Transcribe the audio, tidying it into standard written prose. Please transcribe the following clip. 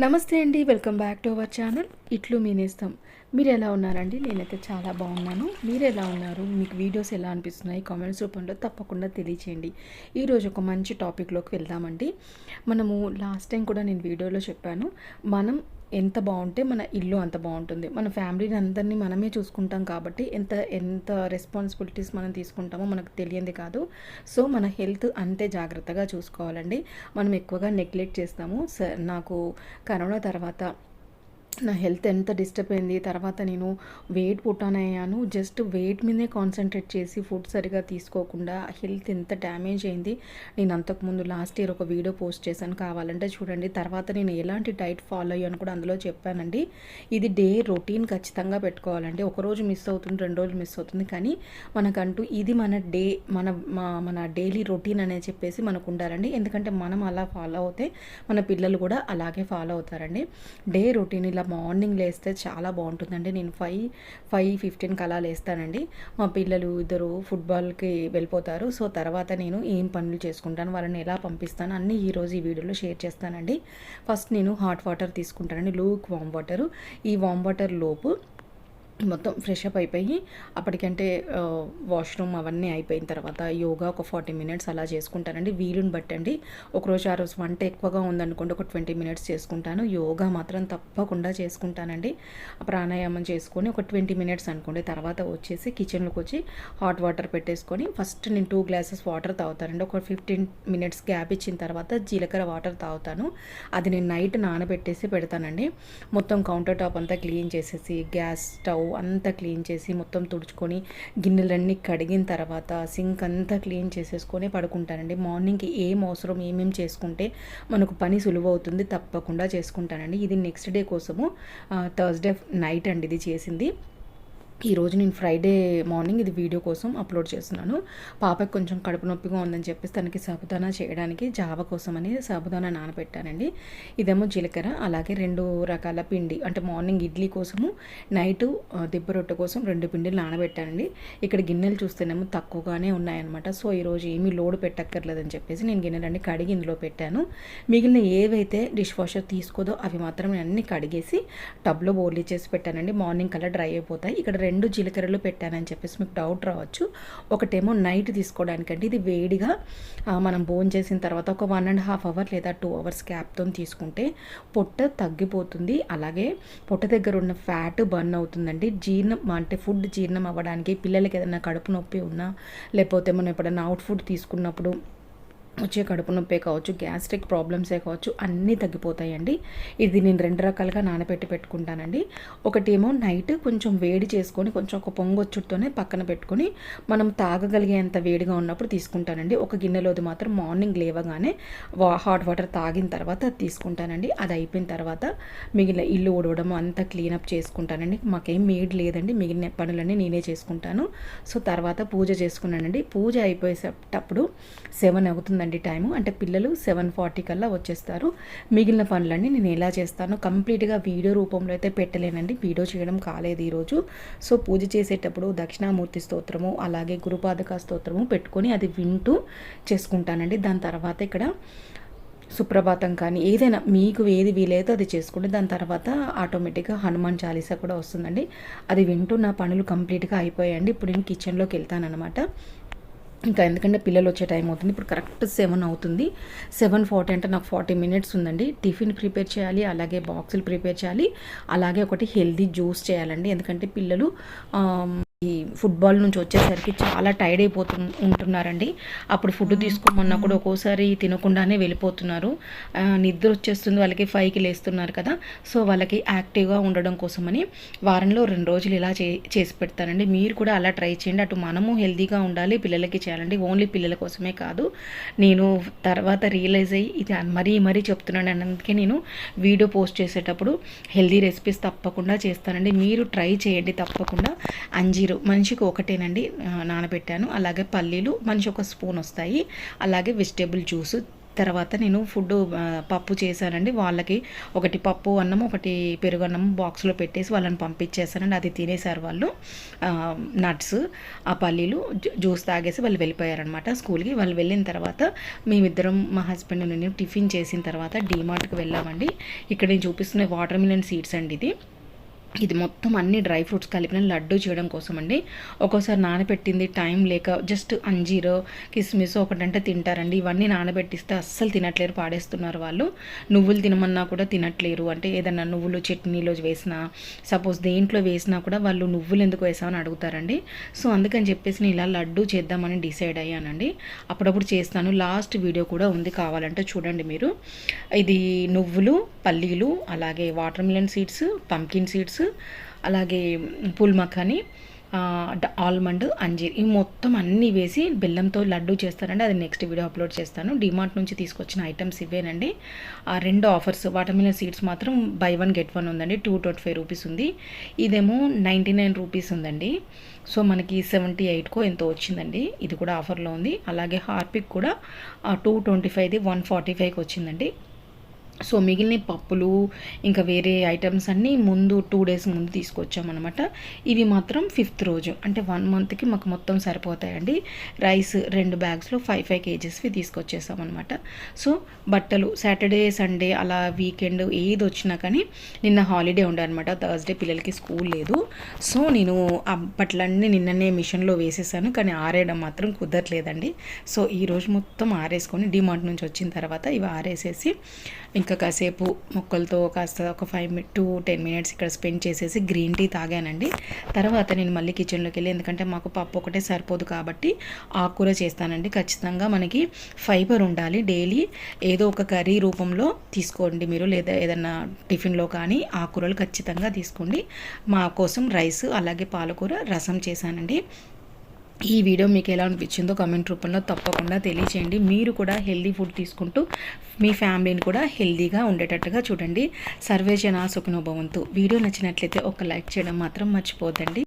నమస్తే అండి. Welcome back to our channel ఇట్లు మీ నేస్తం. మీరు ఎలా ఉన్నారండి? నేనైతే చాలా బాగున్నాను. మీరు ఎలా ఉన్నారు? మీకు వీడియోస్ ఎలా అనిపిస్తున్నాయి? కామెంట్స్ రూపంలో తప్పకుండా తెలియచేయండి. ఈరోజు ఒక మంచి టాపిక్లోకి వెళ్దామండి. మనము లాస్ట్ టైం కూడా నేను వీడియోలో చెప్పాను, మనం ఎంత బాగుంటే మన ఇల్లు అంత బాగుంటుంది. మన ఫ్యామిలీని అందరినీ మనమే చూసుకుంటాం కాబట్టి ఎంత ఎంత రెస్పాన్సిబిలిటీస్ మనం తీసుకుంటామో మనకు తెలియంది కాదు. సో మన హెల్త్ అంతే జాగ్రత్తగా చూసుకోవాలండి. మనం ఎక్కువగా నెగ్లెక్ట్ చేస్తాము. నాకు కరోనా తర్వాత నా హెల్త్ ఎంత డిస్టర్బ్ అయింది. తర్వాత నేను వెయిట్ పుట్టాన్ అయ్యాను. జస్ట్ వెయిట్ మీదే కాన్సన్ట్రేట్ చేసి ఫుడ్ సరిగా తీసుకోకుండా హెల్త్ ఎంత డ్యామేజ్ అయింది. నేను అంతకుముందు లాస్ట్ ఇయర్ ఒక వీడియో పోస్ట్ చేశాను, కావాలంటే చూడండి. తర్వాత నేను ఎలాంటి డైట్ ఫాలో అయ్యాను కూడా అందులో చెప్పానండి. ఇది డే రొటీన్ ఖచ్చితంగా పెట్టుకోవాలండి. ఒకరోజు మిస్ అవుతుంది, 2 రోజులు మిస్ అవుతుంది, కానీ మనకంటూ ఇది మన మన డైలీ రొటీన్ అనే చెప్పేసి మనకు ఉండాలండి. ఎందుకంటే మనం అలా ఫాలో అవుతే మన పిల్లలు కూడా అలాగే ఫాలో అవుతారండి. డే రొటీన్ ఇలా మార్నింగ్ లేస్తే చాలా బాగుంటుందండి. నేను 5:15కి అలా లేస్తానండి. మా పిల్లలు ఇద్దరు ఫుట్బాల్కి వెళ్ళిపోతారు. సో తర్వాత నేను ఏం పనులు చేసుకుంటాను, వాళ్ళని ఎలా పంపిస్తాను అన్నీ ఈరోజు ఈ వీడియోలో షేర్ చేస్తానండి. ఫస్ట్ నేను హాట్ వాటర్ తీసుకుంటానండి, లూక్ వామ్ వాటరు. ఈ వామ్ వాటర్ లోపు మొత్తం ఫ్రెష్ అప్ అయిపోయి అప్పటికంటే వాష్రూమ్ అవన్నీ అయిపోయిన తర్వాత యోగా ఒక 40 మినిట్స్ అలా చేసుకుంటానండి. వీలుని బట్టండి. ఒకరోజు ఆ రోజు వంట ఎక్కువగా ఉందనుకోండి ఒక 20 మినిట్స్ చేసుకుంటాను. యోగా మాత్రం తప్పకుండా చేసుకుంటానండి. ప్రాణాయామం చేసుకొని ఒక 20 మినిట్స్ అనుకోండి. తర్వాత వచ్చేసి కిచెన్లోకి వచ్చి హాట్ వాటర్ పెట్టేసుకొని ఫస్ట్ నేను 2 గ్లాసెస్ వాటర్ తాగుతానండి. ఒక 15 మినిట్స్ గ్యాప్ ఇచ్చిన తర్వాత జీలకర్ర వాటర్ తాగుతాను. అది నేను నైట్ నానబెట్టేసి పెడతానండి. మొత్తం కౌంటర్ టాప్ అంతా క్లీన్ చేసేసి గ్యాస్ స్టవ్ అంతా క్లీన్ చేసి మొత్తం తుడుచుకొని గిన్నెలన్నీ కడిగిన తర్వాత సింక్ అంతా క్లీన్ చేసేసుకొని పడుకుంటానండి. మార్నింగ్కి ఏం అవసరం ఏమేమి చేసుకుంటే మనకు పని సులువు అవుతుంది తప్పకుండా చేసుకుంటానండి. ఇది నెక్స్ట్ డే కోసము థర్స్డే నైట్ అండి ఇది చేసింది. ఈరోజు నేను ఫ్రైడే మార్నింగ్ ఇది వీడియో కోసం అప్లోడ్ చేస్తున్నాను. పాపకి కొంచెం కడుపు నొప్పిగా ఉందని చెప్పేసి తనకి సాబుదానా చేయడానికి జావ కోసం అని సాబుదానా నానబెట్టానండి. ఇదేమో జీలకర్ర, అలాగే 2 రకాల పిండి, అంటే మార్నింగ్ ఇడ్లీ కోసము, నైటు దిబ్బ రొట్టె కోసం 2 పిండిలు నానబెట్టానండి. ఇక్కడ గిన్నెలు చూస్తేనేమో తక్కువగానే ఉన్నాయన్నమాట. సో ఈరోజు ఏమీ లోడ్ పెట్టక్కర్లేదని చెప్పేసి నేను గిన్నెలన్నీ కడిగి ఇందులో పెట్టాను. మిగిలిన ఏవైతే డిష్ వాషర్ తీసుకోదో అవి మాత్రం నేను అన్నీ కడిగేసి టబ్లో బోర్లీ చేసి పెట్టానండి. మార్నింగ్ కల్లా డ్రై అయిపోతాయి. ఇక్కడ 2 జీలకర్రలు పెట్టానని చెప్పేసి మీకు డౌట్ రావచ్చు. ఒకటేమో నైట్ తీసుకోవడానికంటే ఇది వేడిగా మనం భోజనం చేసిన తర్వాత ఒక 1.5 అవర్ లేదా 2 అవర్స్ క్యాప్తో తీసుకుంటే పొట్ట తగ్గిపోతుంది. అలాగే పొట్ట దగ్గర ఉన్న ఫ్యాట్ బర్న్ అవుతుందండి. జీర్ణం అంటే ఫుడ్ జీర్ణం అవ్వడానికి, పిల్లలకి ఏదైనా కడుపు నొప్పి ఉన్నా, లేకపోతే మనం ఎప్పుడైనా అవుట్ ఫుడ్ తీసుకున్నప్పుడు వచ్చే కడుపు నొప్పే కావచ్చు, గ్యాస్ట్రిక్ ప్రాబ్లమ్సే కావచ్చు, అన్నీ తగ్గిపోతాయండి. ఇది నేను 2 రకాలుగా నానబెట్టి పెట్టుకుంటానండి. ఒకటేమో నైట్ కొంచెం వేడి చేసుకొని కొంచెం ఒక పొంగొచ్చుతోనే పక్కన పెట్టుకొని మనం తాగగలిగేంత వేడిగా ఉన్నప్పుడు తీసుకుంటానండి. ఒక గిన్నెలోది మాత్రం మార్నింగ్ లేవగానే హాట్ వాటర్ తాగిన తర్వాత అది తీసుకుంటానండి. అది అయిపోయిన తర్వాత మిగిలిన ఇల్లు ఊడవడం అంతా క్లీనప్ చేసుకుంటానండి. మాకేం మేడ్ లేదండి, మిగిలిన పనులన్నీ నేనే చేసుకుంటాను. సో తర్వాత పూజ చేసుకున్నానండి. పూజ అయిపోయేటప్పుడు 7 అవుతుంది టైము, అంటే పిల్లలు 7:40 కల్లా వచ్చేస్తారు. మిగిలిన పనులన్నీ నేను ఎలా చేస్తానో కంప్లీట్గా వీడియో రూపంలో అయితే పెట్టలేనండి, వీడియో చేయడం కాలేదు ఈరోజు. సో పూజ చేసేటప్పుడు దక్షిణామూర్తి స్తోత్రము అలాగే గురుపాదక స్తోత్రము పెట్టుకొని అది వింటూ చేసుకుంటానండి. దాని తర్వాత ఇక్కడ సుప్రభాతం కానీ ఏదైనా మీకు ఏది వీలైతే అది చేసుకుంటే దాని తర్వాత ఆటోమేటిక్గా హనుమాన్ చాలీసా కూడా వస్తుందండి. అది వింటూ నా పనులు కంప్లీట్గా అయిపోయాయండి. ఇప్పుడు నేను కిచెన్లోకి వెళ్తానమాట. ఇంకా ఎందుకంటే పిల్లలు వచ్చే టైం అవుతుంది. ఇప్పుడు కరెక్ట్ 7 అవుతుంది. 7:40 అంటే నాకు 40 మినిట్స్ ఉందండి. టిఫిన్ ప్రిపేర్ చేయాలి, అలాగే బాక్సులు ప్రిపేర్ చేయాలి, అలాగే ఒకటి హెల్దీ జ్యూస్ చేయాలండి. ఎందుకంటే పిల్లలు ఈ ఫుట్బాల్ నుంచి వచ్చేసరికి చాలా టైర్డ్ ఉంటున్నారండి. అప్పుడు ఫుడ్ తీసుకోమన్నా కూడా ఒక్కోసారి తినకుండానే వెళ్ళిపోతున్నారు. నిద్ర వచ్చేస్తుంది వాళ్ళకి, 5కి లేస్తున్నారు కదా. సో వాళ్ళకి యాక్టివ్గా ఉండడం కోసమని వారంలో 2 రోజులు ఇలా చేసి పెడతానండి. మీరు కూడా అలా ట్రై చేయండి. అటు మనము హెల్తీగా ఉండాలి, పిల్లలకి చేయాలండి. ఓన్లీ పిల్లల కోసమే కాదు, నేను తర్వాత రియలైజ్ అయ్యి ఇది మరీ చెప్తున్నాను. అందుకే నేను వీడియో పోస్ట్ చేసేటప్పుడు హెల్దీ రెసిపీస్ తప్పకుండా చేస్తానండి. మీరు ట్రై చేయండి తప్పకుండా. మనిషికి ఒకటేనండి నానబెట్టాను. అలాగే పల్లీలు మనిషి ఒక స్పూన్ వస్తాయి. అలాగే వెజిటేబుల్ జ్యూస్ తర్వాత నేను పప్పు చేశానండి. వాళ్ళకి ఒకటి పప్పు అన్నం, ఒకటి పెరుగు అన్నం బాక్స్లో పెట్టేసి వాళ్ళని పంపించేసానండి. అది తినేశారు వాళ్ళు. నట్స్, ఆ పల్లీలు, జ్యూస్ తాగేసి వాళ్ళు వెళ్ళిపోయారనమాట స్కూల్కి. వాళ్ళు వెళ్ళిన తర్వాత మేమిద్దరం, మా హస్బెండ్ నేను టిఫిన్ చేసిన తర్వాత డీమార్ట్కి వెళ్ళామండి. ఇక్కడ నేను చూపిస్తున్న వాటర్ మిలన్ సీడ్స్ అండి. ఇది మొత్తం అన్ని డ్రై ఫ్రూట్స్ కలిపిన లడ్డు చేయడం కోసం అండి. ఒక్కోసారి నానబెట్టింది టైం లేక జస్ట్ అంజీరో, కిస్మిస్ ఒకటంటే తింటారండి. ఇవన్నీ నానబెట్టిస్తే అస్సలు తినట్లేరు, పాడేస్తున్నారు వాళ్ళు. నువ్వులు తినమన్నా కూడా తినట్లేరు. అంటే ఏదన్నా నువ్వులు చట్నీలో వేసినా, సపోజ్ దేంట్లో వేసినా కూడా వాళ్ళు నువ్వులు ఎందుకు వేసామని అడుగుతారండి. సో అందుకని చెప్పేసి నేను ఇలా లడ్డు చేద్దామని డిసైడ్ అయ్యానండి. అప్పుడప్పుడు చేస్తాను. లాస్ట్ వీడియో కూడా ఉంది, కావాలంటే చూడండి మీరు. ఇది నువ్వులు, పల్లీలు, అలాగే water melon seeds, pumpkin seeds, అలాగే పూల్ మఖాని, ఆల్మండ్, అంజీర్, ఈ మొత్తం అన్నీ వేసి బెల్లంతో లడ్డు చేస్తానండి. అది నెక్స్ట్ వీడియో అప్లోడ్ చేస్తాను. డిమార్ట్ నుంచి తీసుకొచ్చిన ఐటమ్స్ ఇవేనండి. ఆ 2 ఆఫర్స్. వాటర్ మిలన్ సీడ్స్ మాత్రం బై 1 గెట్ 1 ఉందండి. 225 రూపీస్ ఉంది. ఇదేమో 99 రూపీస్ ఉందండి. సో మనకి 78కో ఎంతో వచ్చిందండి. ఇది కూడా ఆఫర్లో ఉంది. అలాగే హార్పిక్ కూడా 225ది 145కి వచ్చిందండి. సో మిగిలిన పప్పులు ఇంకా వేరే ఐటమ్స్ అన్నీ ముందు 2 డేస్ ముందు తీసుకొచ్చామన్నమాట. ఇవి మాత్రం 5th రోజు, అంటే 1 మంత్కి మాకు మొత్తం సరిపోతాయండి. రైస్ 2 బ్యాగ్స్లో 5 కేజెస్వి తీసుకొచ్చేసామన్నమాట. సో బట్టలు సాటర్డే, సండే అలా వీకెండ్ ఏది వచ్చినా కానీ, నిన్న హాలిడే ఉండే అనమాట, థర్స్డే పిల్లలకి స్కూల్ లేదు. సో నేను ఆ బట్టలన్నీ నిన్ననే మిషన్లో వేసేసాను, కానీ ఆరేయడం మాత్రం కుదరలేదండి. సో ఈరోజు మొత్తం ఆరేసుకొని డిమార్ట్ నుంచి వచ్చిన తర్వాత ఇవి ఆరేసేసి ఇంకా కాసేపు మొక్కలతో కాస్త ఒక 5 to 10 మినిట్స్ ఇక్కడ స్పెండ్ చేసేసి గ్రీన్ టీ తాగానండి. తర్వాత నేను మళ్ళీ కిచెన్లోకి వెళ్ళి, ఎందుకంటే మాకు పప్పు ఒకటే సరిపోదు కాబట్టి ఆకుకూర చేస్తానండి. ఖచ్చితంగా మనకి ఫైబర్ ఉండాలి. డైలీ ఏదో ఒక కర్రీ రూపంలో తీసుకోండి మీరు, లేదా ఏదన్నా టిఫిన్లో కానీ ఆకుకూరలు ఖచ్చితంగా తీసుకోండి. మా కోసం రైస్, అలాగే పాలకూర రసం చేశానండి. ఈ వీడియో మీకు ఎలా అనిపించిందో కామెంట్ రూపంలో తప్పకుండా తెలియచేయండి. మీరు కూడా హెల్దీ ఫుడ్ తీసుకుంటూ మీ ఫ్యామిలీని కూడా హెల్దీగా ఉండేటట్టుగా చూడండి. సర్వే జనా సుఖినో భవంతు. వీడియో నచ్చినట్లయితే ఒక లైక్ చేయడం మాత్రం మర్చిపోద్దండి.